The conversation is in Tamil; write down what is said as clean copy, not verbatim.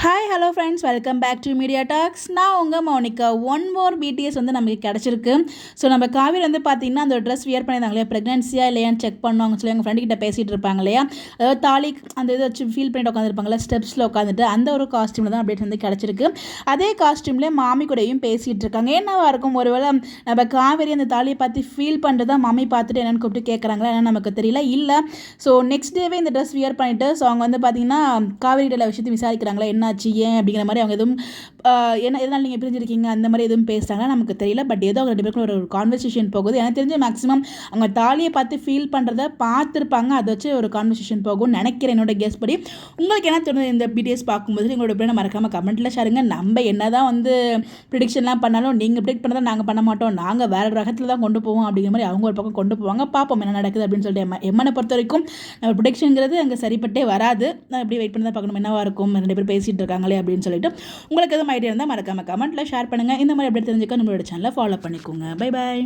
Hi hello friends, welcome back to Media Talks. நான் உங்கள் மோனிகா. ஒன் மோர் பிடிஎஸ் வந்து நமக்கு கிடச்சிருக்கு. ஸோ நம்ம காவிரி வந்து பார்த்திங்கன்னா அந்த ட்ரெஸ் வியர் பண்ணியிருந்தாங்க இல்லையா, ப்ரெக்னன்சியாக இல்லையான்னு செக் பண்ணுவாங்க சொல்லி எங்கள் ஃப்ரெண்டுக்கிட்ட பேசிகிட்டு இருப்பாங்க இல்லையா, அதாவது தாலி அந்த இதை வச்சு ஃபீல் பண்ணிட்டு உட்காந்துருப்பாங்களா, ஸ்டெப்ஸில் உட்காந்துட்டு அந்த ஒரு காஸ்ட்யூமில் தான் அப்டேட் வந்து கிடச்சிருக்கு. அதே காஸ்ட்யூம்லேயே மாமி கூடயும் பேசிகிட்டு இருக்காங்க. என்னவா இருக்கும், ஒருவேளை நம்ம காவிரி அந்த தாலியை பார்த்து ஃபீல் பண்ணுறதா மாமி பார்த்துட்டு என்னென்னு கூப்பிட்டு கேட்குறாங்களா என்னன்னு நமக்கு தெரியல. இல்லை ஸோ நெக்ஸ்ட் டேவே இந்த ட்ரெஸ் வியர் பண்ணிவிட்டு ஸோ அவங்க வந்து பார்த்திங்கன்னா காவிரியோட விஷயத்தை விசாரிக்கிறாங்களா, என்னாச்சு ஏன் அப்படிங்கிற மாதிரி அவங்க எதுவும் என்ன எதனால் நீங்கள் பிரிஞ்சிருக்கீங்க அந்த மாதிரி எதுவும் பேசுகிறாங்கன்னா நமக்கு தெரியல. பட் ஏதோ அவங்க ரெண்டு பேருக்கும் ஒரு கான்வர்சேஷன் போகுது. எனக்கு தெரிஞ்சு மேக்ஸிமம் அவங்க தாலியை பார்த்து ஃபீல் பண்ணுறத பார்த்துருப்பாங்க, அதை வச்சு ஒரு கான்வர்சேஷன் போகும்னு நினைக்கிறேன், என்னோட கெஸ் படி. உங்களுக்கு என்ன தோணுது இந்த பிடிஎஸ் பார்க்கும்போது? உங்களோட பேரை மறக்காமல் கமெண்ட்டில் ஷேருங்க. நம்ம என்ன தான் வந்து ப்ரிடிக்ஷன்லாம் பண்ணாலும் நீங்கள் ப்ரிடிக்ட் பண்ணதான் நாங்கள் பண்ண மாட்டோம், நாங்கள் வேறு ரகத்தில் தான் கொண்டு போவோம் அப்படிங்கிற மாதிரி அவங்க ஒரு பக்கம் கொண்டு போவாங்க. பார்ப்போம் என்ன நடக்குது அப்படின்னு சொல்லிட்டு. எம்மனை பொறுத்த வரைக்கும் நம்ம ப்ரிடிக்ஷனுங்கிறது அங்கே சரிப்பட்டே வராது. நான் எப்படி வெயிட் பண்ணி தான் பார்க்கணும் என்னவா இருக்கும், ரெண்டு பேர் பேசிகிட்டு இருக்காங்களே அப்படின்னு சொல்லிட்டு. உங்களுக்கு எதுவும் ஐடியா இருந்தால் மறக்காமல் கமெண்ட்டில் ஷேர் பண்ணுங்கள். இந்த மாதிரி எப்படி தெரிஞ்சுக்க நம்மளோட சேனலை ஃபாலோ பண்ணிக்கோங்க. Bye bye.